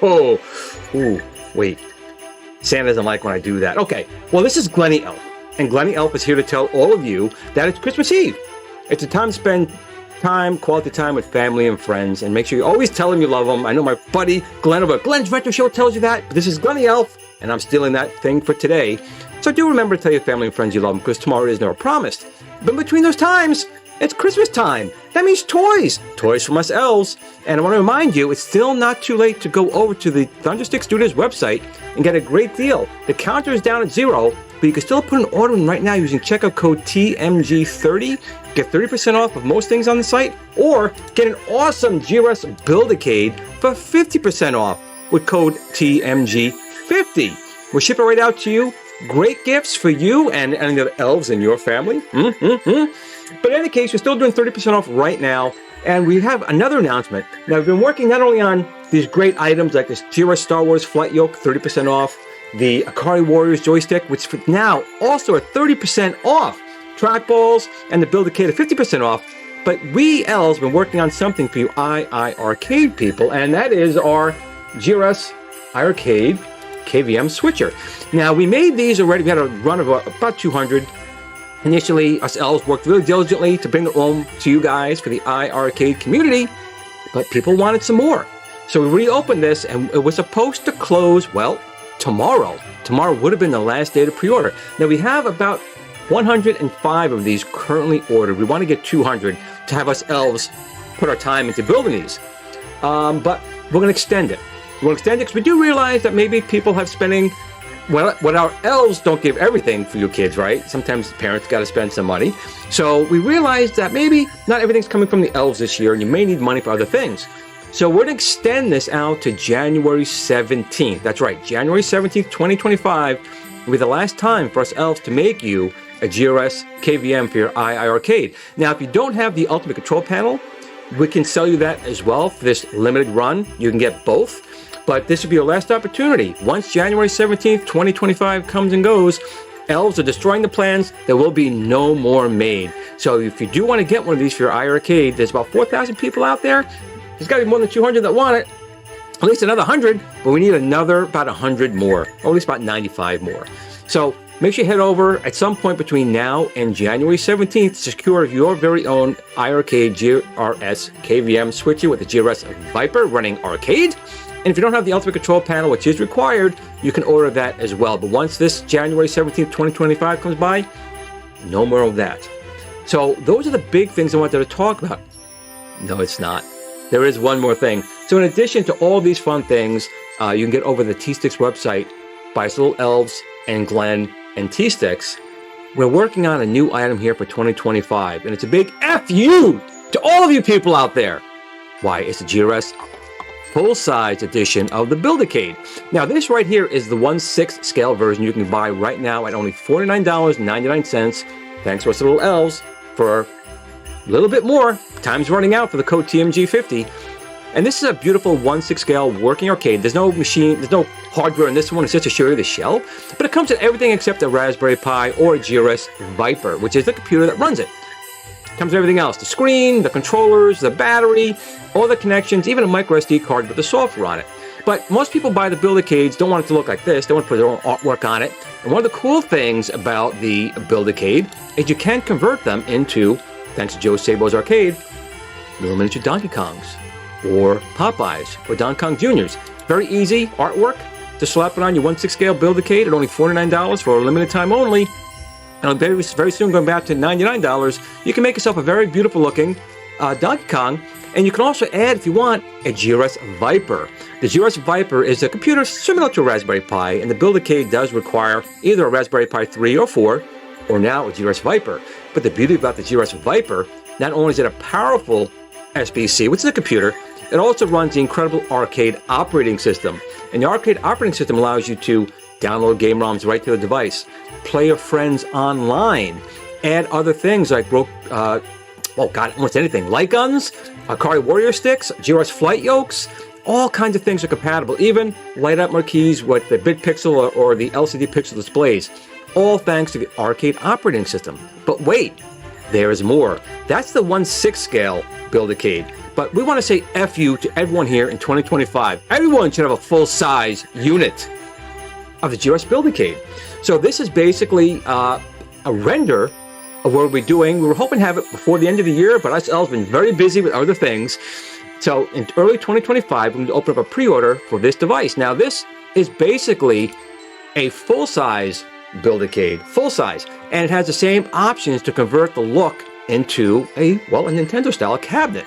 Ooh, wait. Santa doesn't like when I do that. Okay, well, this is Glenny Elf. And Glenny Elf is here to tell all of you that it's Christmas Eve. It's a time to spend quality time with family and friends, and make sure you always tell them you love them. I know my buddy Glenn over at Glenn's Retro Show tells you that, but this is Glenny Elf, and I'm stealing that thing for today. So do remember to tell your family and friends you love them, because tomorrow is never promised. But in between those times, it's Christmas time. That means toys. Toys from us elves. And I want to remind you, it's still not too late to go over to the Thunderstick Studios website and get a great deal. The counter is down at 0, but you can still put an order in right now using checkout code TMG30. Get 30% off of most things on the site, or get an awesome GRS Build-A-Cade for 50% off with code TMG50. We'll ship it right out to you. Great gifts for you and any of the elves in your family. But in any case, we're still doing 30% off right now, and we have another announcement. Now, we've been working not only on these great items like this GRS Star Wars Flight Yoke, 30% off, the Ikari Warriors Joystick, which for now also at 30% off, trackballs, and the Build-A-Cade at 50% off. But we elves have been working on something for you Arcade people, and that is our GRS Arcade KVM switcher. Now, we made these already. We had a run of about 200. Initially, us elves worked really diligently to bring it home to you guys for the Arcade community, but people wanted some more. So we reopened this, and it was supposed to close, well, tomorrow. Tomorrow would have been the last day to pre-order. Now, we have about 105 of these currently ordered. We want to get 200 to have us elves put our time into building these. But we're going to extend it. We're going to extend it because we do realize that maybe people have spending, well, what our elves don't give everything for your kids, right? Sometimes parents got to spend some money. So we realized that maybe not everything's coming from the elves this year, and you may need money for other things. So we're going to extend this out to January 17th. That's right, January 17th, 2025 will be the last time for us elves to make you a GRS KVM for your Arcade. Now, if you don't have the Ultimate Control Panel, we can sell you that as well for this limited run. You can get both, but this will be your last opportunity. Once January 17th, 2025 comes and goes, elves are destroying the plans. There will be no more made. So if you do want to get one of these for your Arcade, there's about 4,000 people out there. There's got to be more than 200 that want it. At least another 100, but we need another about 100 more, or at least about 95 more. So make sure you head over at some point between now and January 17th to secure your very own Arcade GRS KVM switcher with the GRS Viper running Arcade. And if you don't have the Ultimate Control Panel, which is required, you can order that as well. But once this January 17th, 2025 comes by, no more of that. So those are the big things I wanted to talk about. No, it's not. There is one more thing. So in addition to all these fun things, you can get over the T-Sticks website by us little elves and Glenn and T-Sticks. We're working on a new item here for 2025, and it's a big F you to all of you people out there. Why? It's the GRS full-size edition of the Build-A-Cade. Now, this right here is the 1/6 scale version you can buy right now at only $49.99. Thanks to us little elves for a little bit more. Time's running out for the code TMG50. And this is a beautiful 1/6 scale working arcade. There's no machine, there's no hardware in this one. It's just to show you the shell. But it comes with everything except a Raspberry Pi or a GRS Viper, which is the computer that runs it. It comes with everything else. The screen, the controllers, the battery, all the connections, even a micro SD card with the software on it. But most people buy the Build-A-Cades don't want it to look like this. They want to put their own artwork on it. And one of the cool things about the Build-A-Cade is you can convert them into, thanks to Joe Sabo's Arcade, little miniature Donkey Kongs, or Popeyes, or Donkey Kong Juniors. Very easy artwork to slap it on your 1/6 scale Build-A-Cade at only $49 for a limited time only. And very soon going back to $99, you can make yourself a very beautiful looking Donkey Kong. And you can also add, if you want, a GRS Viper. The GRS Viper is a computer similar to a Raspberry Pi, and the Build-A-Cade does require either a Raspberry Pi 3 or 4, or now a GRS Viper. But the beauty about the GRS Viper, not only is it a powerful SBC, which is a computer, it also runs the incredible Arcade operating system. And the Arcade operating system allows you to download game ROMs right to the device, play your friends online, add other things like almost anything. Light guns, Ikari Warrior sticks, GRS Flight Yokes, all kinds of things are compatible. Even light up marquees with the big pixel or the LCD pixel displays. All thanks to the Arcade operating system. But wait, there is more. That's the 1/6 scale Build-A-Cade. But we want to say F you to everyone here in 2025. Everyone should have a full-size unit of the GRS Build-A-Cade. So this is basically a render of what we're doing. We were hoping to have it before the end of the year, but ourselves been very busy with other things. So in early 2025, we're going to open up a pre-order for this device. Now this is basically a full-size Build-A-Cade, full-size, and it has the same options to convert the look into a Nintendo-style cabinet.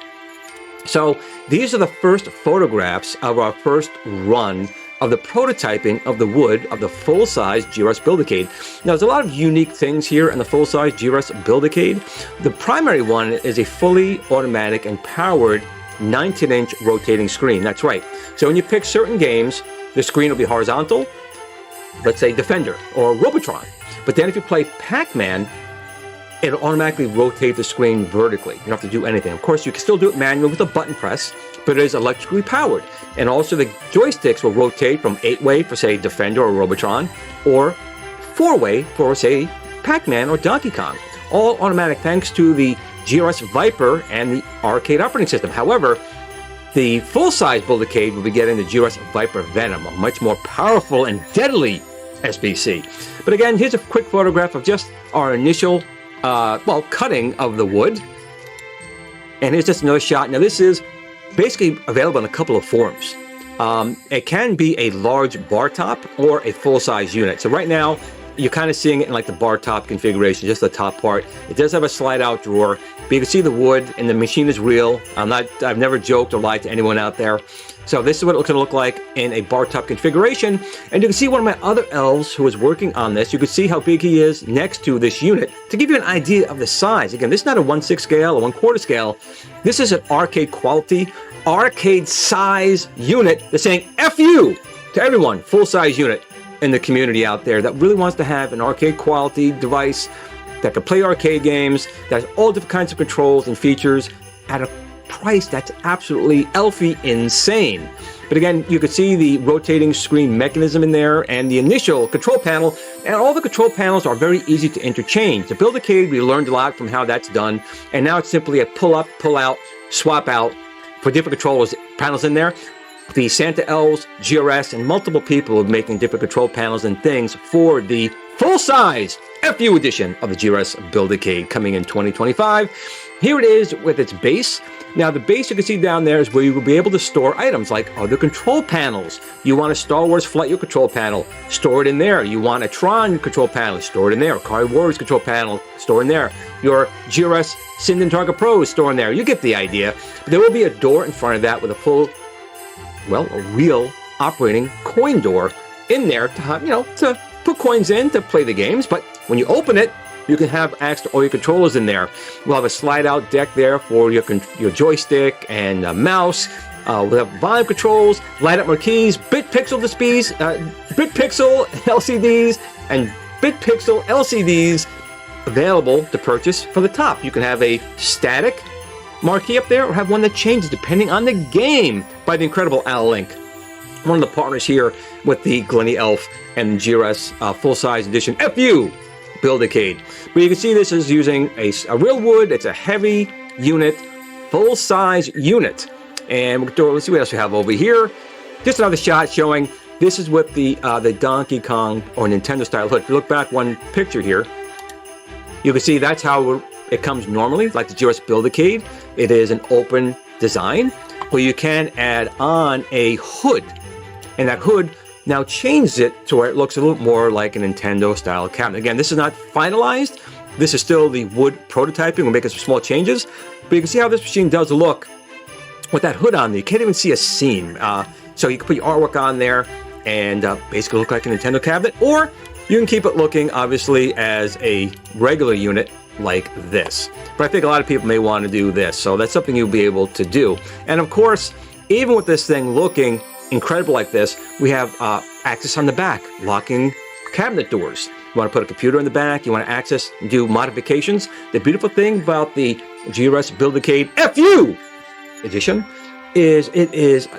So these are the first photographs of our first run of the prototyping of the wood of the full-size GRS Build-A-Cade. Now, there's a lot of unique things here in the full-size GRS Build-A-Cade. The primary one is a fully automatic and powered 19-inch rotating screen. That's right. So when you pick certain games, the screen will be horizontal, let's say Defender or Robotron. But then if you play Pac-Man, it'll automatically rotate the screen vertically. You don't have to do anything. Of course, you can still do it manually with a button press, but it is electrically powered. And also the joysticks will rotate from 8-way for, say, Defender or Robotron, or 4-way for, say, Pac-Man or Donkey Kong. All automatic thanks to the GRS Viper and the Arcade operating system. However, the full-size Build-A-Cade will be getting the GRS Viper Venom, a much more powerful and deadly SBC. But again, here's a quick photograph of just our initial cutting of the wood. And here's just another shot. Now this is basically available in a couple of forms. It can be a large bar top or a full-size unit. So right now, you're kind of seeing it in like the bar top configuration, just the top part. It does have a slide-out drawer, but you can see the wood and the machine is real. I've never joked or lied to anyone out there. So this is what it's going to look like in a bar top configuration. And you can see one of my other elves who is working on this. You can see how big he is next to this unit. To give you an idea of the size, again, this is not a 1/6 scale or 1/4 scale. This is an arcade quality, arcade size unit that's saying F you to everyone, full-size unit in the community out there that really wants to have an arcade quality device that can play arcade games, that has all different kinds of controls and features at a price that's absolutely elfy insane. But again, you can see the rotating screen mechanism in there and the initial control panel, and all the control panels are very easy to interchange. The Build-A-Cade, we learned a lot from how that's done, and now it's simply a pull up, pull out, swap out for different controllers panels in there. The Santa Elves, GRS, and multiple people are making different control panels and things for the full-size FU edition of the GRS Build-A-Cade coming in 2025. Here it is with its base. Now the base you can see down there is where you will be able to store items like other control panels. You want a Star Wars Flight Year control panel, store it in there. You want a Tron control panel, store it in there. Ikari Warriors control panel, store in there. Your GRS Sinden Target Pro is stored in there. You get the idea. There will be a door in front of that with a full, a real operating coin door in there to have, to put coins in to play the games. But when you open it, you can have access to all your controllers in there. We'll have a slide-out deck there for your joystick and mouse. We'll have volume controls, light-up marquees, bit-pixel displays, bit-pixel LCDs, and bit-pixel LCDs available to purchase for the top. You can have a static marquee up there or have one that changes depending on the game by the incredible Al Link, one of the partners here with the Glenny Elf and GRS full-size edition FU Build-A-Cade. But you can see this is using a real wood. It's a heavy unit, full-size unit. And let's see what else we have over here. Just another shot showing this is with the Donkey Kong or Nintendo style hood. If you look back one picture here, you can see that's how it comes normally, like the GRS Build-A-Cade. It is an open design where you can add on a hood. And that hood now changes it to where it looks a little more like a Nintendo-style cabinet. Again, this is not finalized. This is still the wood prototyping. We're making some small changes. But you can see how this machine does look with that hood on there. You can't even see a seam. So you can put your artwork on there and basically look like a Nintendo cabinet. Or you can keep it looking, obviously, as a regular unit like this. But I think a lot of people may want to do this. So that's something you'll be able to do. And of course, even with this thing looking incredible like this, we have access on the back, locking cabinet doors. You want to put a computer in the back, you want to access and do modifications. The beautiful thing about the GRS Build-A-Cade FU edition is it is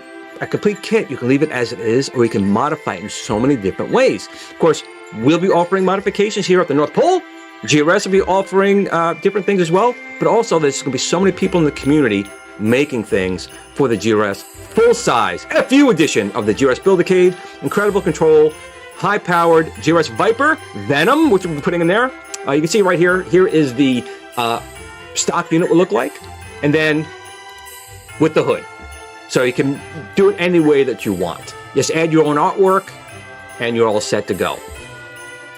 a complete kit. You can leave it as it is, or you can modify it in so many different ways. Of course, we'll be offering modifications here at the North Pole, GRS will be offering different things as well, but also there's going to be so many people in the community making things for the GRS full-size FU edition of the GRS Build-A-Cade. Incredible control, high-powered GRS Viper Venom, which we'll be putting in there. You can see right here, here is the stock unit will look like, and then with the hood. So you can do it any way that you want. Just add your own artwork, and you're all set to go.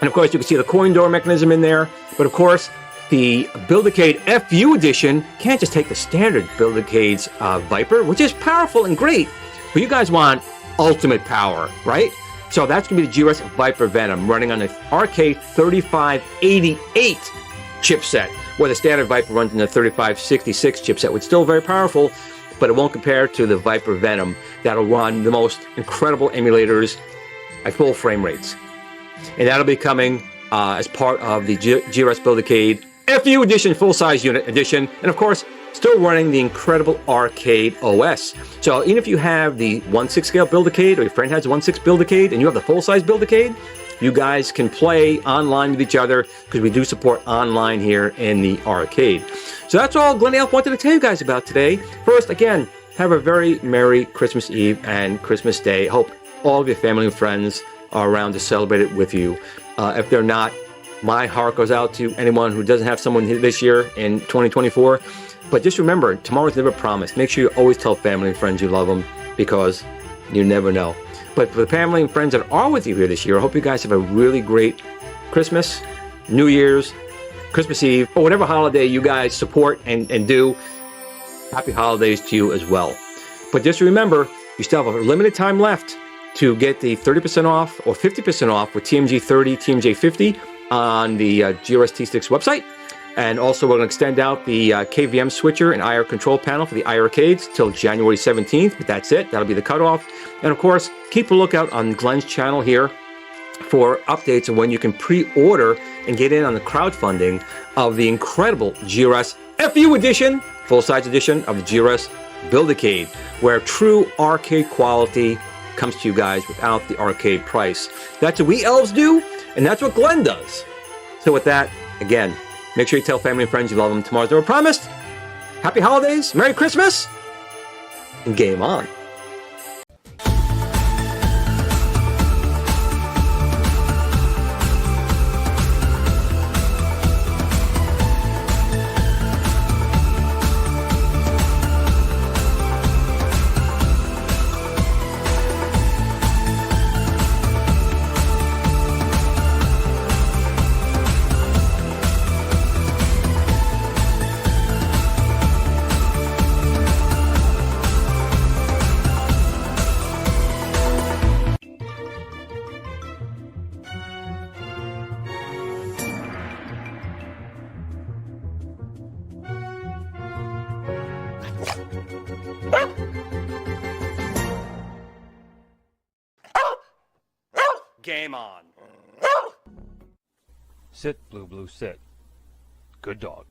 And of course, you can see the coin door mechanism in there. But of course, the Build-A-Cade FU edition can't just take the standard Build-A-Cade's Viper, which is powerful and great. But you guys want ultimate power, right? So that's going to be the GRS Viper Venom running on the Arcade 3588 chipset, where the standard Viper runs in the 3566 chipset, which is still very powerful, but it won't compare to the Viper Venom that'll run the most incredible emulators at full frame rates. And that'll be coming as part of the GRS Build-A-Cade FU edition, full-size unit edition, and of course, still running the incredible Arcade OS. So even if you have the 1/6 scale Build-A-Cade, or your friend has 1/6 Build-A-Cade, and you have the full-size Build-A-Cade, you guys can play online with each other, because we do support online here in the arcade. So that's all Glenny Elf wanted to tell you guys about today. First, again, have a very Merry Christmas Eve and Christmas Day. Hope all of your family and friends are around to celebrate it with you. If they're not, my heart goes out to anyone who doesn't have someone this year in 2024. But just remember, tomorrow's never promised. Make sure you always tell family and friends you love them, because you never know. But for the family and friends that are with you here this year, I hope you guys have a really great Christmas, New Year's, Christmas Eve, or whatever holiday you guys support and do. Happy holidays to you as well. But just remember, you still have a limited time left to get the 30% off or 50% off with TMG30, TMJ50 on the GRS T-Sticks website. And also, we're going to extend out the KVM switcher and IR control panel for the IR Arcades till January 17th, but that's it. That'll be the cutoff. And of course, keep a lookout on Glenn's channel here for updates on when you can pre-order and get in on the crowdfunding of the incredible GRS FU edition, full-size edition of the GRS Build-A-Cade, where true arcade quality comes to you guys without the arcade price. That's what we elves do, and that's what Glenn does. So with that, again, make sure you tell family and friends you love them. Tomorrow's never promised. Happy holidays, Merry Christmas, and game on. Game on. Sit, Blue Blue, sit. Good dog.